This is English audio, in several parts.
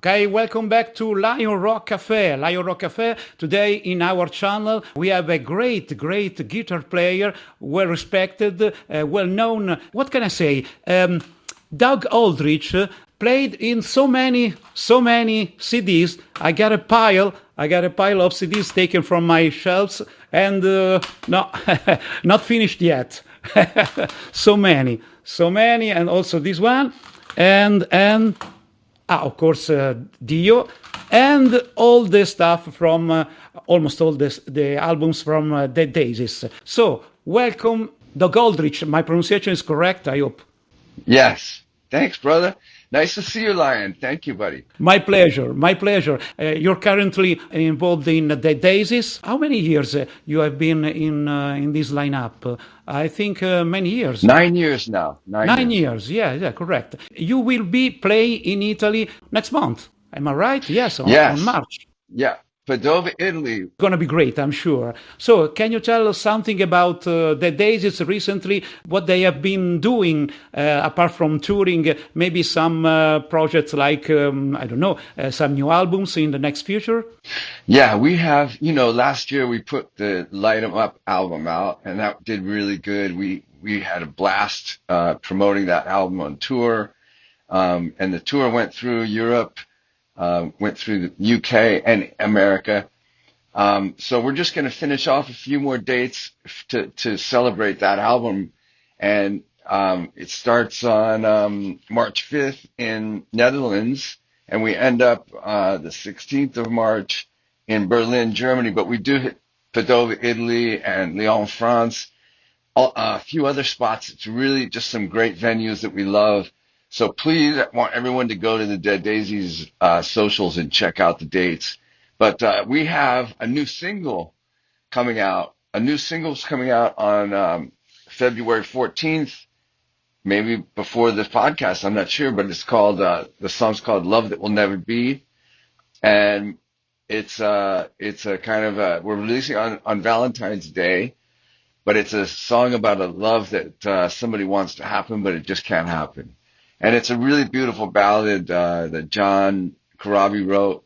Okay, welcome back to Lyon Rock Café. Lyon Rock Café. Today in our channel we have a great guitar player, well respected, well known. What can I say? Doug Aldrich played in so many CDs. I got a pile of CDs taken from my shelves, and no, not finished yet. so many, and also this one, and. Of course, Dio, and all the stuff from almost all the albums from Dead Daisies. So, welcome, Doug Aldrich. My pronunciation is correct, I hope. Yes. Thanks, brother. Nice to see you, Lion. Thank you, buddy. My pleasure, my pleasure. You're currently involved in Dead Daisies. How many years you have been in this lineup? I think many years. 9 years now. 9 years, yeah, correct. You will be playing in Italy next month. Am I right? Yes, on Yes. March. Yeah. Padova, Italy. Going to be great, I'm sure. So, can you tell us something about the Daisies recently? What they have been doing apart from touring? Maybe some projects like I don't know, some new albums in the next future. Yeah, we have, last year we put the Light 'em Up album out, and that did really good. We had a blast promoting that album on tour. And the tour went through Europe, went through the UK and America. So we're just going to finish off a few more dates to celebrate that album. And it starts on March 5th in Netherlands, and we end up the 16th of March in Berlin, Germany. But we do hit Padova, Italy, and Lyon, France, a few other spots. It's really just some great venues that we love. So please, I want everyone to go to the Dead Daisies socials and check out the dates. But we have a new single coming out. A new single's coming out on February 14th, maybe before the podcast. I'm not sure, but it's called the song's called "Love That Will Never Be," and it's a kind of we're releasing on Valentine's Day, but it's a song about a love that somebody wants to happen, but it just can't happen. And it's a really beautiful ballad that John Corabi wrote,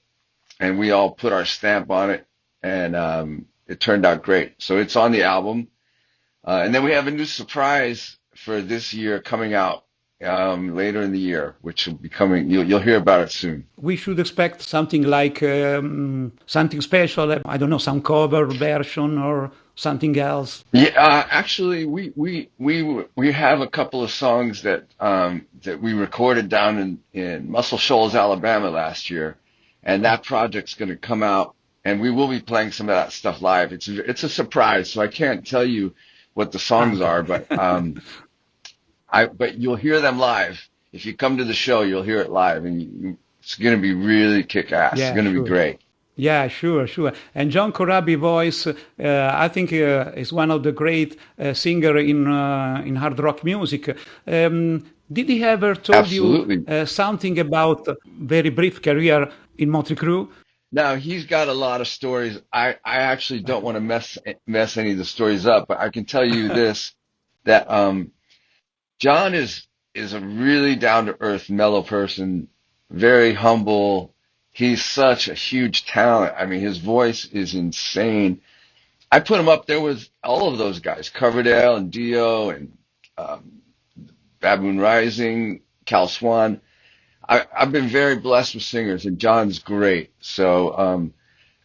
and we all put our stamp on it, and it turned out great. So it's on the album. And then we have a new surprise for this year coming out later in the year, which will be coming. You'll hear about it soon. We should expect something like something special. I don't know, some cover version or something else. Yeah, actually, we have a couple of songs that we recorded down in Muscle Shoals, Alabama last year, and that project's going to come out, and we will be playing some of that stuff live. It's a surprise, so I can't tell you what the songs are, but but you'll hear them live. If you come to the show, you'll hear it live, and it's going to be really kick-ass. Yeah, it's going to be great. Yeah, sure. And John Corabi voice, I think, is one of the great singer in hard rock music. Did he ever told Absolutely. you something about very brief career in Motley Crue? Now, he's got a lot of stories. I actually don't want to mess any of the stories up, but I can tell you this, that John is a really down-to-earth, mellow person, very humble. He's such a huge talent. I mean, his voice is insane. I put him up there with all of those guys, Coverdale and Dio and Baboon Rising, Cal Swan. I've been very blessed with singers, and John's great. So,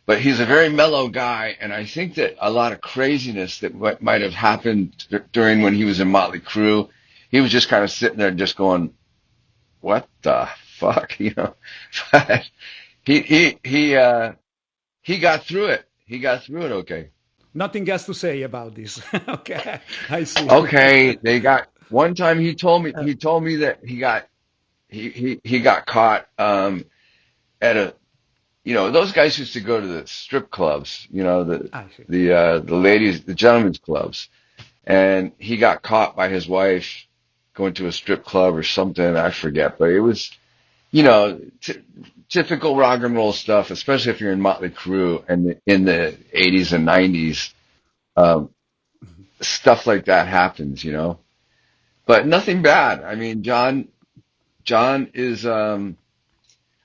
but he's a very mellow guy, and I think that a lot of craziness that might have happened during when he was in Motley Crue, he was just kind of sitting there just going, what the fuck, But he got through it. He got through it okay. Nothing else to say about this. Okay, I see. Okay, one time he told me that he got caught at those guys used to go to the strip clubs, the ladies, the gentlemen's clubs, and he got caught by his wife going to a strip club or something, I forget, but it was typical rock and roll stuff, especially if you're in Motley Crue and in the 80s and 90s. Stuff like that happens, but nothing bad. I mean, John is,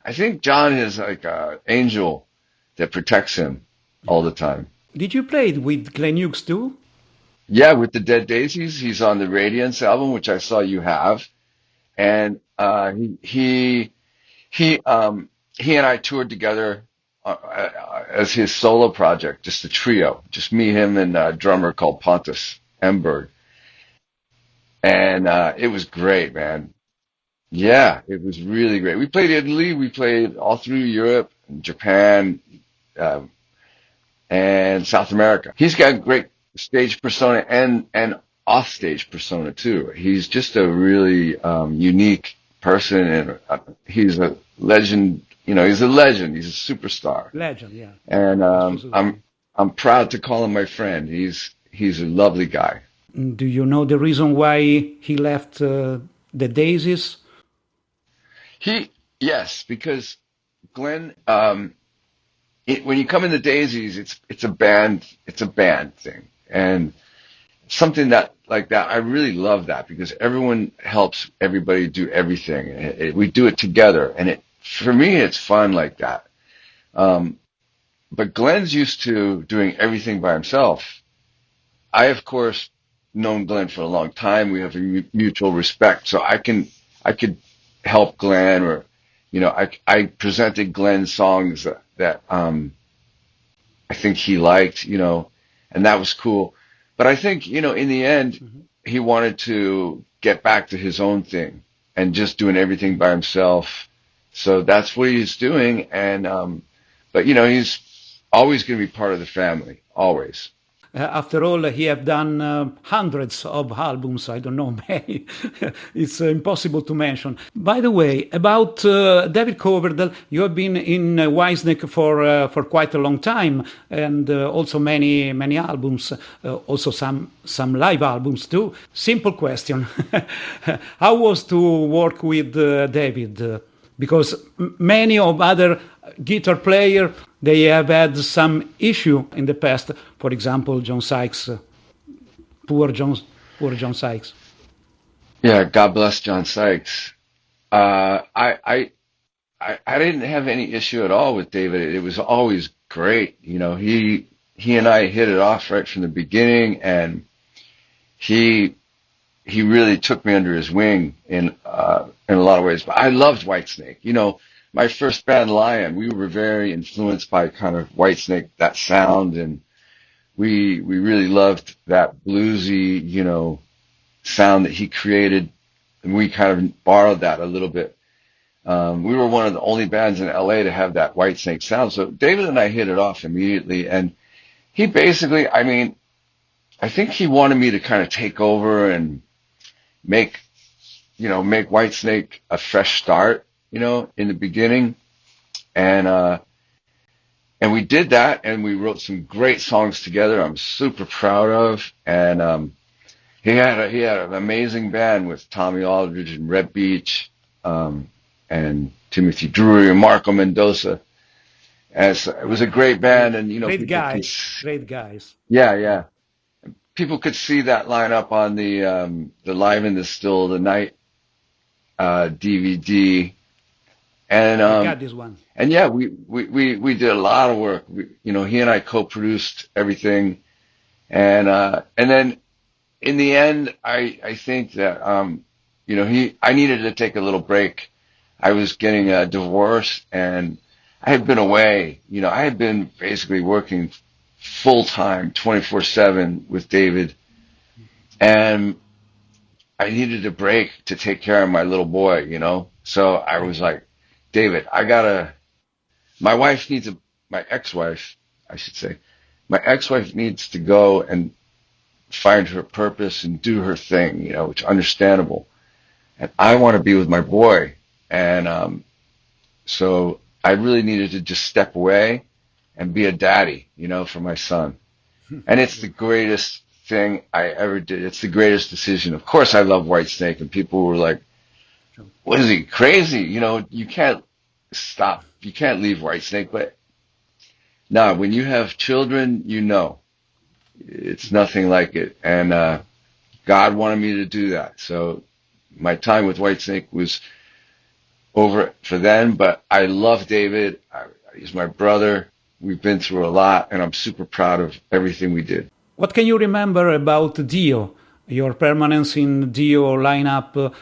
I think John is like an angel that protects him all the time. Did you play it with Glenn Hughes too? Yeah, with the Dead Daisies, he's on the Radiance album, which I saw you have, and he and I toured together as his solo project, just a trio, just me, him, and a drummer called Pontus Emberg, and it was great, man. Yeah, it was really great. We played Italy, we played all through Europe, Japan, uh, and South America. He's got great stage persona and off stage persona too. He's just a really unique person, and he's a legend. You know, he's a legend. He's a superstar, Legend, yeah. and Absolutely. I'm proud to call him my friend. He's a lovely guy. Do you know the reason why he left the Daisies? He Yes, because Glenn. When you come in the Daisies, it's a band thing, and something that like that. I really love that because everyone helps everybody do everything. We do it together, and for me it's fun like that. Um, but Glenn's used to doing everything by himself. I of course known Glenn for a long time. We have a mutual respect, so I could help Glenn, or I presented Glenn songs that I think he liked, and that was cool. But I think, in the end, Mhm. he wanted to get back to his own thing and just doing everything by himself. So that's what he's doing. But he's always going to be part of the family, always. After all, he have done hundreds of albums. I don't know, many. It's impossible to mention. By the way, about David Coverdale, you have been in WHITESNAKE for quite a long time, and also many albums, also some live albums too. Simple question: how was to work with David? Because many of other guitar player, they have had some issue in the past. For example, John Sykes, poor John, poor John Sykes. Yeah, God bless John Sykes. I didn't have any issue at all with David. It was always great. He and I hit it off right from the beginning, and he he really took me under his wing in a lot of ways. But I loved Whitesnake. My first band, Lyon, we were very influenced by kind of Whitesnake, that sound, and we really loved that bluesy, sound that he created, and we kind of borrowed that a little bit. We were one of the only bands in LA to have that Whitesnake sound. So David and I hit it off immediately, and he basically, I think he wanted me to kind of take over and make Whitesnake a fresh start, in the beginning. And we did that, and we wrote some great songs together I'm super proud of. And he had an amazing band with Tommy Aldrich and Red Beach, and Timothy Drury and Marco Mendoza. And so it was a great band, and Great people could, guys, great guys. yeah, yeah, people could see that lineup on the Live in the Still of the Night DVD. And I got this one. and yeah, we did a lot of work. He and I co-produced everything, and then in the end, I think that I needed to take a little break. I was getting a divorce, and I had been away. I had been basically working full time, 24/7 with David, and I needed a break to take care of my little boy. So I was like, David, my wife needs my ex-wife, I should say, my ex-wife needs to go and find her purpose and do her thing, which is understandable. And I want to be with my boy. And so I really needed to just step away and be a daddy, for my son. And it's the greatest thing I ever did. It's the greatest decision. Of course, I love Whitesnake, and people were like, what is he, crazy? You can't stop. You can't leave Whitesnake. But no, when you have children, it's nothing like it. And God wanted me to do that. So my time with Whitesnake was over it for then, but I love David. He's my brother. We've been through a lot, and I'm super proud of everything we did. What can you remember about Dio? Your permanence in Dio lineup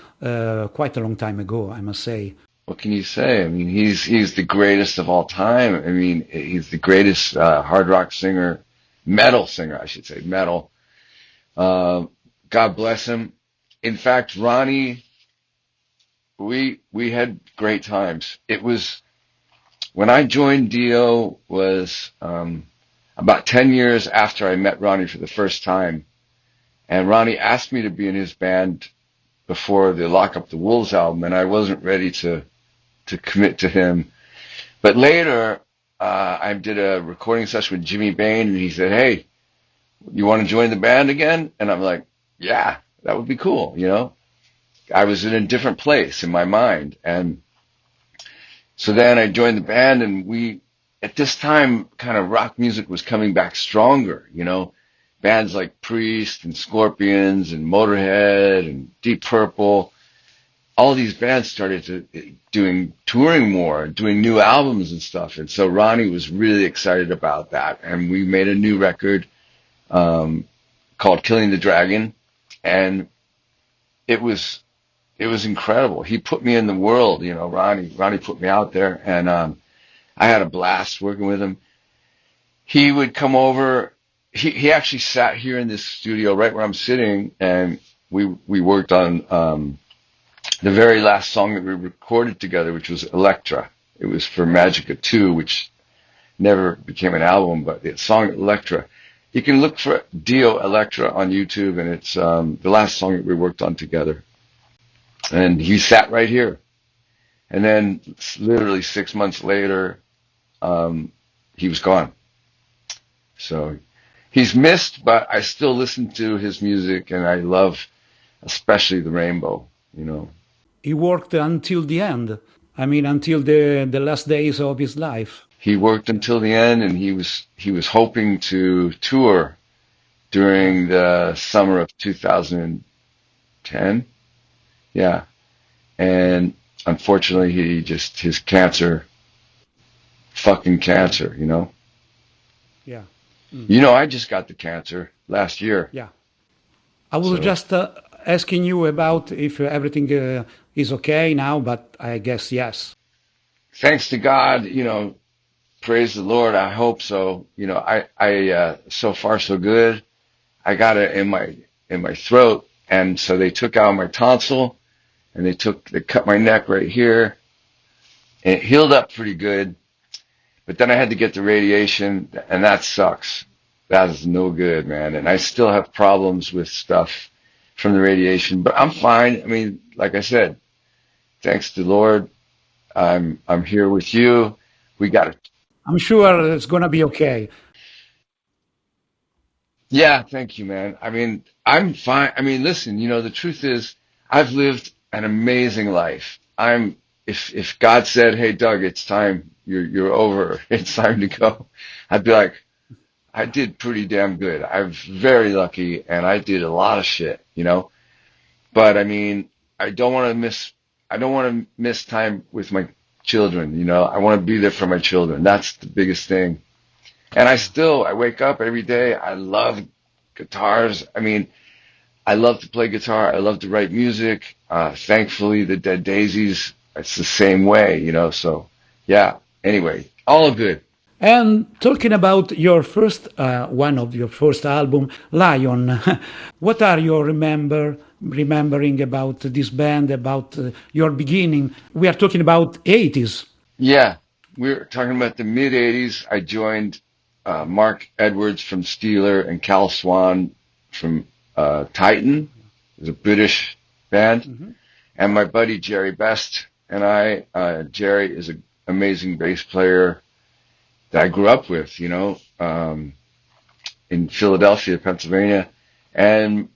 quite a long time ago, I must say. What can you say? I mean, he's the greatest of all time. I mean, he's the greatest hard rock singer, metal singer, I should say, metal. God bless him. In fact, Ronnie, we had great times. It was when I joined Dio was about 10 years after I met Ronnie for the first time, and Ronnie asked me to be in his band before the Lock Up the Wolves album, and I wasn't ready to commit to him. But later, I did a recording session with Jimmy Bain, and he said, "Hey, you want to join the band again?" And I'm like, "Yeah, that would be cool." You know, I was in a different place in my mind, and so then I joined the band, and we, at this time, kind of rock music was coming back stronger. You know, bands like Priest and Scorpions and Motorhead and Deep Purple. All these bands started touring more, doing new albums and stuff. And so Ronnie was really excited about that. And we made a new record called Killing the Dragon. And it was incredible. He put me in the world, you know, Ronnie put me out there. And I had a blast working with him. He would come over. He actually sat here in this studio right where I'm sitting. And we worked on the very last song that we recorded together, which was Electra. It was for Magica 2, which never became an album, but the song Electra. You can look for Dio Electra on YouTube, and it's the last song that we worked on together. And he sat right here. And then literally 6 months later, he was gone. So he's missed, but I still listen to his music, and I love especially the Rainbow, you know. He worked until the end. I mean, until the last days of his life. He worked until the end, and he was hoping to tour during the summer of 2010. Yeah. And unfortunately, his cancer, fucking cancer, you know? Yeah. You know, I just got the cancer last year. Yeah. I was just asking you about if everything is okay now, but I guess yes. Thanks to God, you know, praise the Lord. I hope so. You know, I so far so good. I got it in my throat, and so they took out my tonsil, and they cut my neck right here, and it healed up pretty good. But then I had to get the radiation, and that sucks. That is no good, man. And I still have problems with stuff from the radiation, but I'm fine. I mean, like I said, thanks to the Lord, I'm here with you. We got it. I'm sure it's gonna be okay. Yeah, thank you, man. I mean, I'm fine. I mean, listen, you know, the truth is, I've lived an amazing life. If God said, "Hey, Doug, it's time. You're over. It's time to go," I'd be like, I did pretty damn good. I'm very lucky, and I did a lot of shit, you know. But I mean, I don't want to miss time with my children, you know. I want to be there for my children. That's the biggest thing. And I wake up every day. I love guitars. I mean, I love to play guitar. I love to write music. Thankfully, the Dead Daisies, it's the same way, you know. So, yeah. Anyway, all good. And talking about your first, one of your first album, Lyon, what are you remembering about this band, about your beginning? We are talking about 80s. Yeah, we're talking about the mid-'80s. I joined Mark Edwards from Steeler and Cal Swan from Titan. It was a British band. Mm-hmm. And my buddy Jerry Best and I, Jerry is an amazing bass player that I grew up with, you know, in Philadelphia, Pennsylvania. And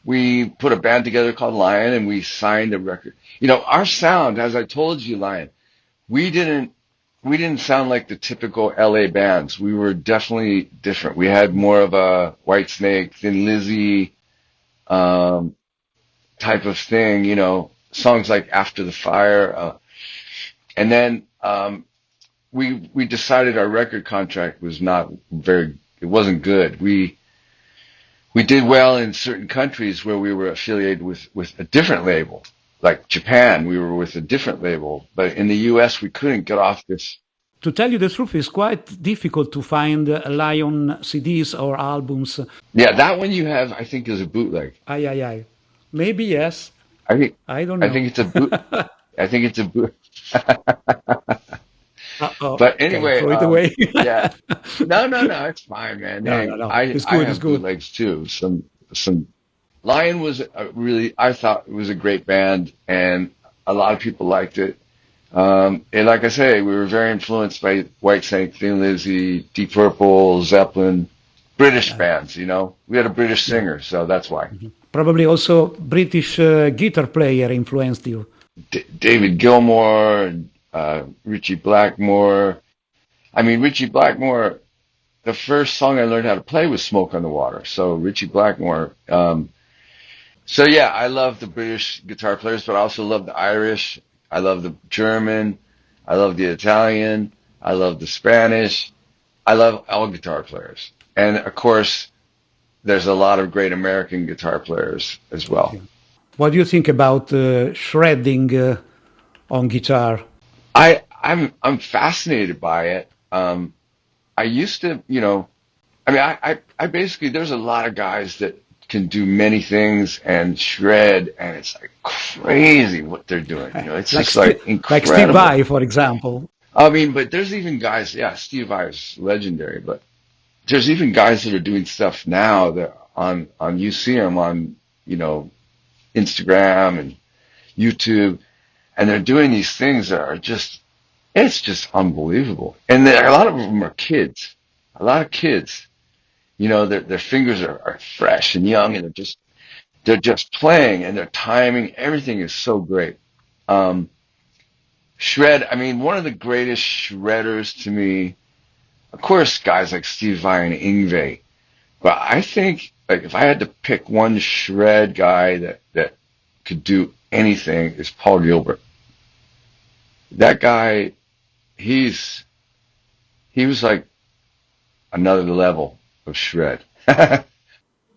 we put a band together called Lyon, and we signed a record. You know, our sound, as I told you, Lyon, we didn't sound like the typical LA bands. We were definitely different. We had more of a Whitesnake, Thin Lizzy type of thing, you know, songs like After the Fire, and then we decided our record contract was not very, it wasn't good. We did well in certain countries where we were affiliated with a different label. Like Japan, we were with a different label, but in the US we couldn't get off this. To tell you the truth, it's quite difficult to find Lion CDs or albums. Yeah, that one you have, I think, is a bootleg. Aye, aye, aye. Maybe yes. I think I don't I know. think it's a boot. I think it's a boot. Uh-oh. But Okay, anyway, throw it away. yeah. No, it's fine, man. No, Hey, no, no. I It's I good, it's have good. bootlegs too. Some Lion was really, I thought it was a great band, and a lot of people liked it. And like I say, we were very influenced by Whitesnake, Thin Lizzy, Deep Purple, Zeppelin, British bands. We had a British singer, so that's why. Probably also British guitar player influenced you. David Gilmour, Richie Blackmore. I mean, Richie Blackmore, the first song I learned how to play was Smoke on the Water. So Richie Blackmore. So yeah, I love the British guitar players, but I also love the Irish. I love the German. I love the Italian. I love the Spanish. I love all guitar players. And of course, there's a lot of great American guitar players as well. What do you think about shredding on guitar? I'm fascinated by it. I used to, I mean, I basically, there's a lot of guys that can do many things and shred, and it's like crazy what they're doing. It's Like just like incredible. like Steve Vai, for example. I mean, but there's even guys, yeah, Steve Vai is legendary, but there's even guys that are doing stuff now that you see them on, Instagram and YouTube, and they're doing these things that are it's just unbelievable. And a lot of them are kids, a lot of kids. Their fingers are fresh and young, and they're just playing, and their timing, everything is so great. Shred, I mean, one of the greatest shredders to me, of course, guys like Steve Vai and Yngwie, but I think, like, if I had to pick one shred guy that could do anything, is Paul Gilbert. That guy, he was like another level of shred.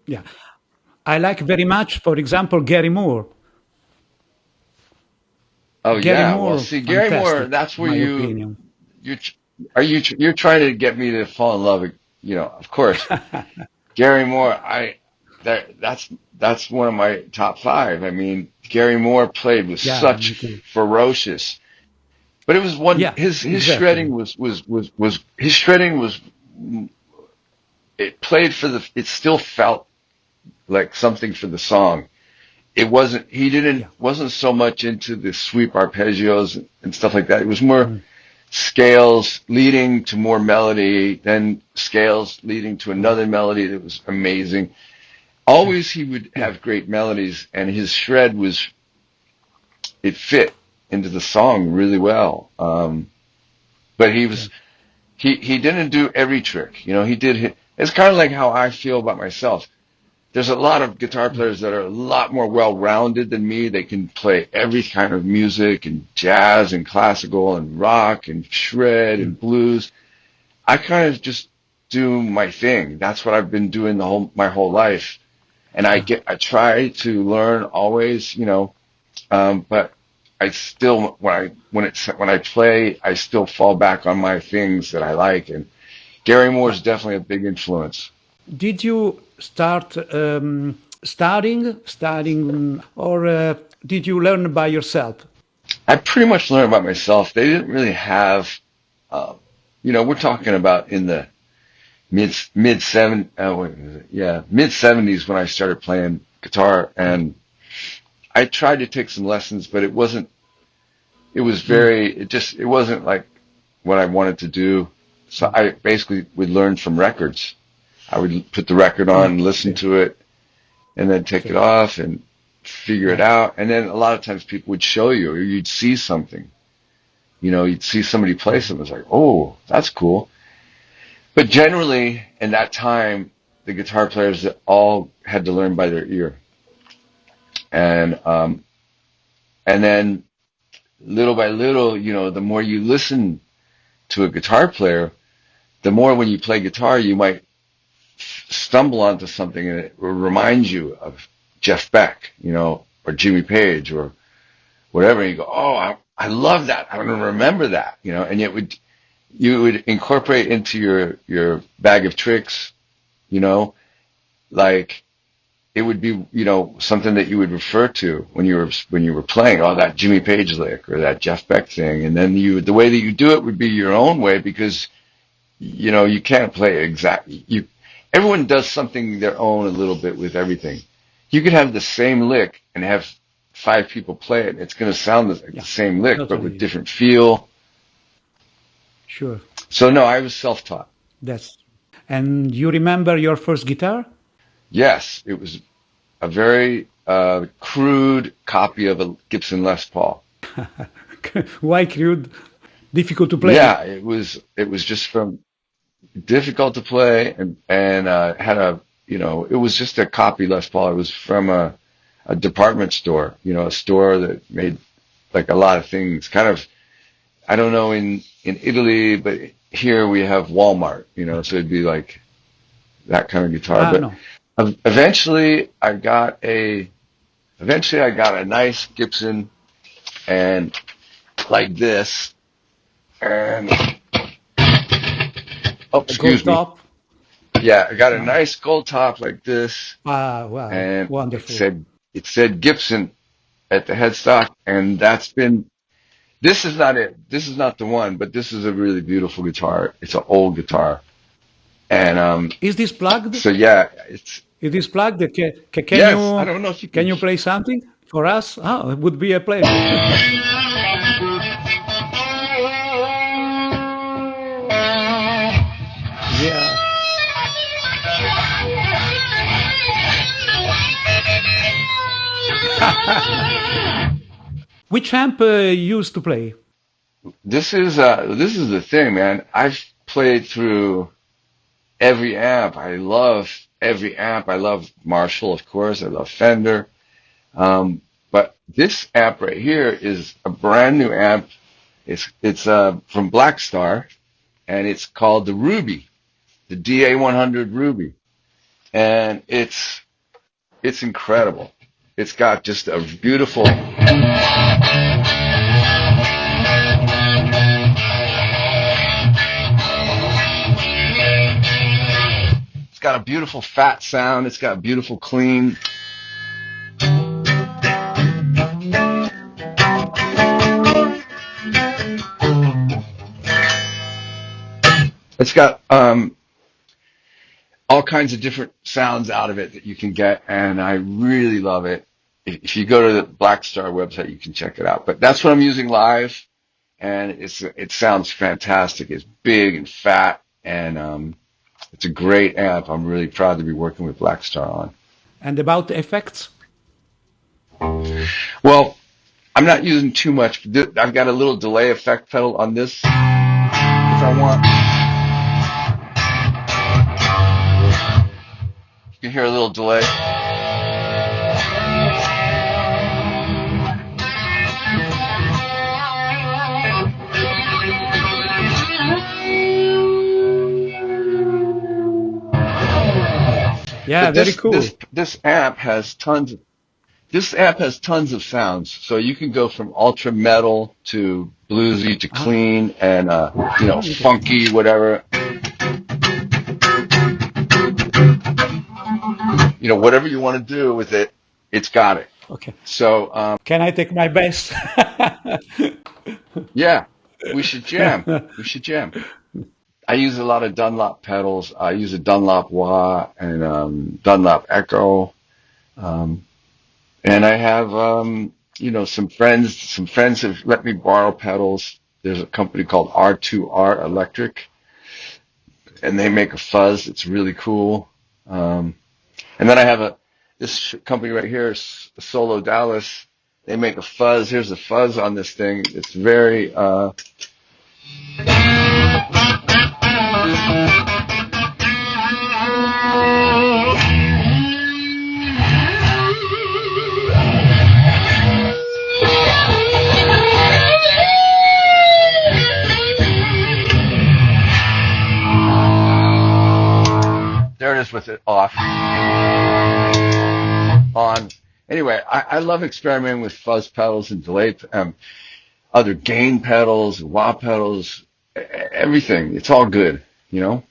Yeah. I like very much, for example, Gary Moore. Oh Gary yeah, Moore, well, see, Gary Moore, fantastic, that's where my opinion. you're trying to get me to fall in love, of course. Gary Moore, that's one of my top five. I mean, Gary Moore played with Yeah, such me too. ferocious, but it was one, Yeah, his exactly. shredding his shredding was, it still felt like something for the song. It wasn't, wasn't so much into the sweep arpeggios and stuff like that. It was more scales leading to more melody, then scales leading to another melody that was amazing. Always he would have great melodies, and his shred it fit into the song really well. But he didn't do every trick. It's kind of like how I feel about myself. There's a lot of guitar players that are a lot more well-rounded than me. They can play every kind of music, and jazz and classical and rock and shred and blues. I kind of just do my thing. That's what I've been doing my whole life. And I try to learn always, but I still, when I play, I still fall back on my things that I like. And Gary Moore is definitely a big influence. Did you start studying, or did you learn by yourself? I pretty much learned by myself. They didn't really have, we're talking about in the mid 70s when I started playing guitar, and I tried to take some lessons, but it wasn't like what I wanted to do. So I basically would learn from records. I would put the record on and listen to it, and then take it off and figure it out. And then a lot of times people would show you, or you'd see something. You'd see somebody play something. It's like, oh, that's cool. But generally, in that time, the guitar players all had to learn by their ear. And And then little by little, the more you listen to a guitar player, the more when you play guitar, you might stumble onto something and it will remind you of Jeff Beck, or Jimmy Page or whatever. And you go, oh, I love that. I'm going to remember that, and you would incorporate into your bag of tricks, like it would be, something that you would refer to when you were playing, that Jimmy Page lick or that Jeff Beck thing. And then the way that you do it would be your own way, because, you can't play exactly. Everyone does something their own a little bit with everything. You could have the same lick and have 5 people play it. It's going to sound like the same lick, totally, but with different feel. Sure. So no, I was self-taught. And you remember your first guitar? Yes, it was a very crude copy of a Gibson Les Paul. Why crude? Difficult to play? Yeah, it was just from difficult to play and had it was just a copy Les Paul. It was from a department store, a store that made like a lot of things. Kind of, I don't know in Italy, but here we have Walmart, so it'd be like that kind of guitar. But no. Eventually I got a nice Gibson and like this, and excuse me. Top. Yeah, I got a nice gold top like this. Wow, and wonderful. It said Gibson at the headstock, and this is not it. This is not the one, but this is a really beautiful guitar. It's an old guitar. And is this plugged? So yeah, is this plugged? Can yes, I don't know if you can you play something for us? Oh, it would be a pleasure. Yeah. Which amp you used to play? This is the thing, man. I've played through every amp. I love every amp. I love Marshall, of course. I love Fender. But this amp right here is a brand new amp. It's from Black Star, and it's called the Ruby, the DA100 Ruby, and it's incredible. It's got just a beautiful. It's got a beautiful fat sound. It's got a beautiful clean. It's got all kinds of different sounds out of it that you can get, and I really love it. If you go to the Black Star website, you can check it out. But that's what I'm using live, and it sounds fantastic. It's big and fat, and it's a great amp. I'm really proud to be working with Black Star on. And about the effects? Well, I'm not using too much. I've got a little delay effect pedal on this, if I want. You can hear a little delay. Yeah, very cool. This amp has tons of sounds. So you can go from ultra metal to bluesy to clean and funky, whatever. Whatever you want to do with it, it's got it. Okay. So can I take my best? Yeah, we should jam. I use a lot of Dunlop pedals. I use a Dunlop wah and Dunlop echo, and I have some friends have let me borrow pedals. There's a company called R2R Electric, and they make a fuzz. It's really cool. And then I have this company right here, Solo Dallas. They make a fuzz. Here's a fuzz on this thing. It's very guitars with it off, on. Anyway, I love experimenting with fuzz pedals and delay, other gain pedals, wah pedals, everything. It's all good, you know?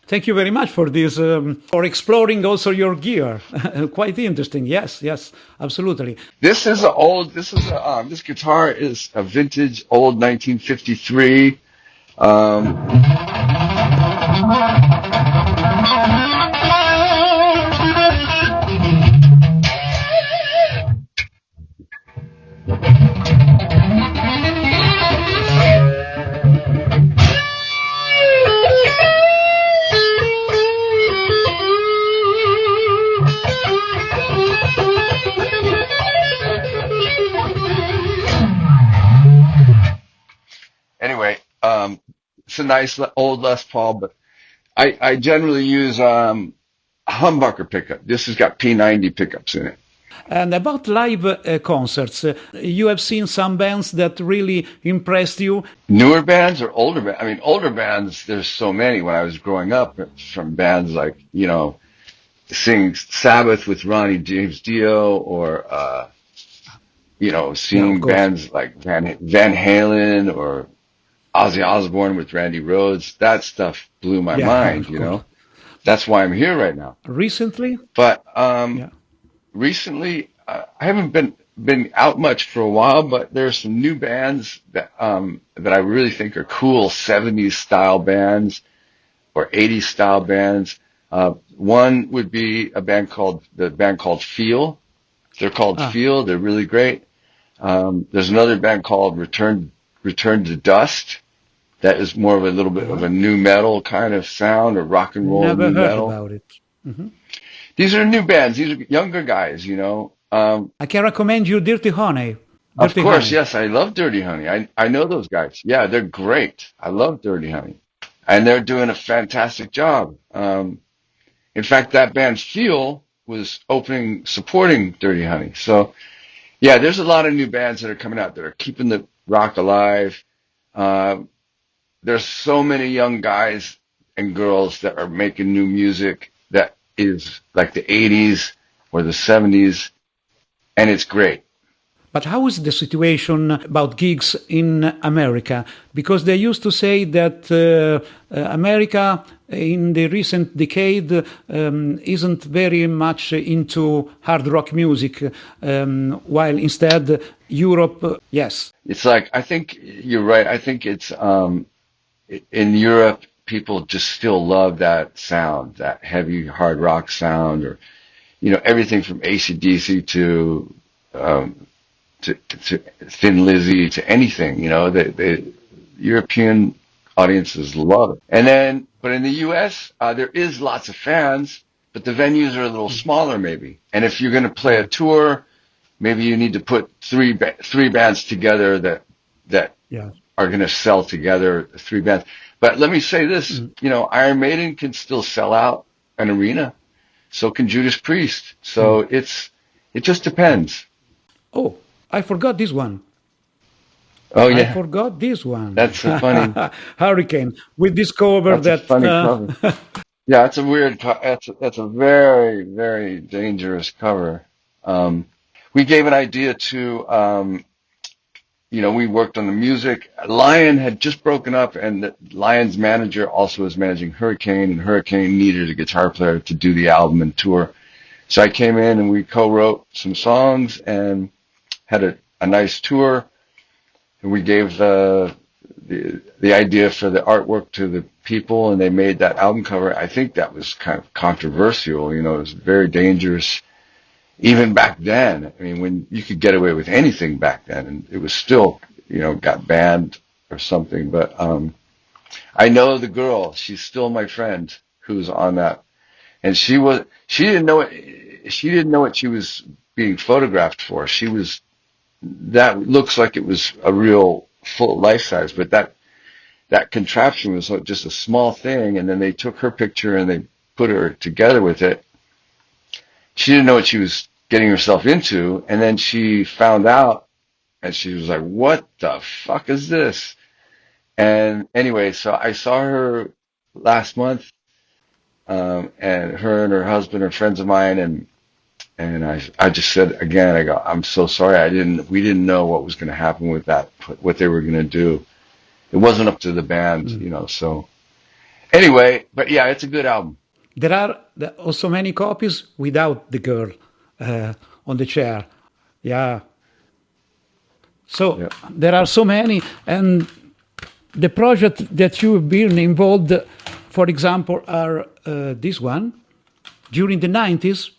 Thank you very much for this, for exploring also your gear. Quite interesting. Yes, yes, absolutely. This guitar is a vintage old 1953. Anyway, it's a nice old Les Paul, but I generally use a humbucker pickup. This has got P90 pickups in it. And about live concerts, you have seen some bands that really impressed you? Newer bands or older bands? I mean, older bands, there's so many. When I was growing up, from bands like, you know, seeing Sabbath with Ronnie James Dio, or, you know, seeing bands like Van Halen or Ozzy Osbourne with Randy Rhoads. That stuff blew my mind, you know. That's why I'm here right now. Recently? But recently, I haven't been out much for a while, but there's some new bands that I really think are cool, 70s style bands or 80s style bands. One would be a band called Feel. They're called Feel. They're really great. There's another band called Return to Dust. That is more of a little bit of a new metal kind of sound, or rock and roll Never new heard metal. About it. Mm-hmm. These are new bands. These are younger guys, you know. I can recommend you Dirty Honey. Of course, yes. I love Dirty Honey. I know those guys. Yeah, they're great. I love Dirty Honey. And they're doing a fantastic job. In fact, that band Feel was supporting Dirty Honey. So, yeah, there's a lot of new bands that are coming out that are keeping the rock alive. There's so many young guys and girls that are making new music that is like the 80s or the 70s, and it's great. But how is the situation about gigs in America? Because they used to say that America in the recent decade isn't very much into hard rock music, while instead Europe, yes. It's like, I think you're right. I think it's in Europe, people just still love that sound, that heavy hard rock sound, or, you know, everything from AC/DC to Thin Lizzy to anything, you know, the European audiences love it. And then, but in the U.S., there is lots of fans, but the venues are a little smaller maybe. And if you're going to play a tour, maybe you need to put three bands together that are going to sell together, three bands. But let me say this, you know, Iron Maiden can still sell out an arena. So can Judas Priest. So it just depends. Oh, I forgot this one. Oh yeah, I forgot this one. That's a funny Hurricane. We discovered that. A funny cover. Yeah, it's a weird. That's a very, very dangerous cover. We gave an idea to. You know, we worked on the music. Lyon had just broken up, and Lyon's manager also was managing Hurricane, and Hurricane needed a guitar player to do the album and tour. So I came in and we co-wrote some songs and had a nice tour. And we gave the idea for the artwork to the people, and they made that album cover. I think that was kind of controversial. You know, it was very dangerous. Even back then, I mean, when you could get away with anything back then, and it was still, you know, got banned or something. But I know the girl; she's still my friend who's on that, and she didn't know what she was being photographed for. That looks like it was a real full life size, but that contraption was just a small thing, and then they took her picture and they put her together with it. She didn't know what she was getting herself into, and then she found out, and she was like, what the fuck is this? And anyway, so I saw her last month, and her husband are friends of mine, and I just said again, I go, I'm so sorry, we didn't know what was going to happen with that, what they were going to do. It wasn't up to the band, so anyway, but yeah, it's a good album. There are also many copies without the girl on the chair. Yeah. So Yeah. there are so many, and the project that you've been involved, for example, are this one during the 90s.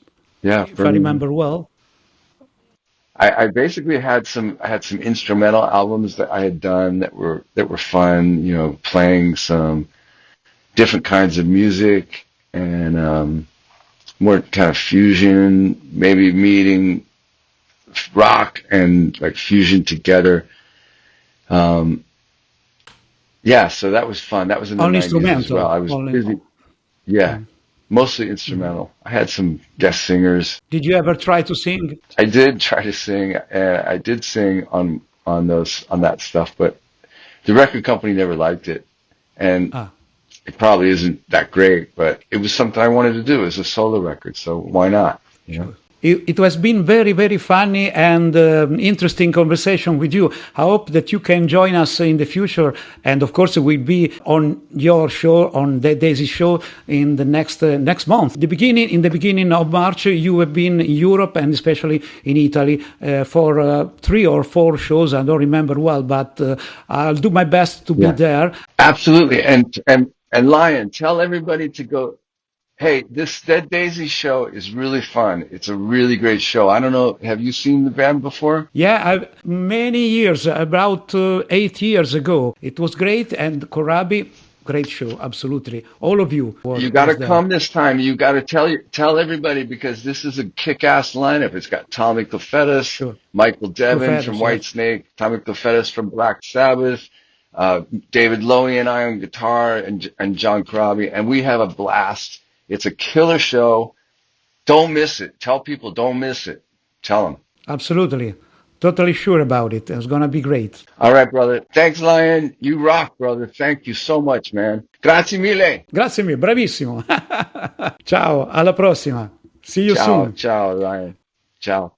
Yeah, If I remember well. I basically had some instrumental albums that I had done that were fun, playing some different kinds of music and more kind of fusion, maybe meeting rock and like fusion together. Yeah, so that was fun. That was in the 90s as well. I was busy. Yeah, mostly instrumental. I had some guest singers. Did you ever try to sing? I did try to sing, and I did sing on that stuff, but the record company never liked it, and it probably isn't that great, but it was something I wanted to do as a solo record, so why not? Sure. It has been very, very funny and interesting conversation with you. I hope that you can join us in the future. And of course, we'll be on your show, on the Daisy show in the next month. In the beginning of March, you have been in Europe and especially in Italy for 3 or 4 shows. I don't remember well, but I'll do my best to be there. Absolutely. And Lyon, tell everybody to go. Hey, this Dead Daisies show is really fun. It's a really great show. I don't know, have you seen the band before? Yeah, many years, about 8 years ago. It was great, and Korabi, great show, absolutely. All of you. You got to come this time. You got to tell everybody, because this is a kick-ass lineup. It's got Tommy Clufetus, Michael Devin from Whitesnake, Tommy Clufetus from Black Sabbath, David Lowy and I on guitar, and John Korabi, and we have a blast. It's a killer show. Don't miss it. Tell people, don't miss it. Tell them. Absolutely. Totally sure about it. It's going to be great. All right, brother. Thanks, Lyon. You rock, brother. Thank you so much, man. Grazie mille. Grazie mille. Bravissimo. Ciao. Alla prossima. See you soon. Ciao, Lyon. Ciao.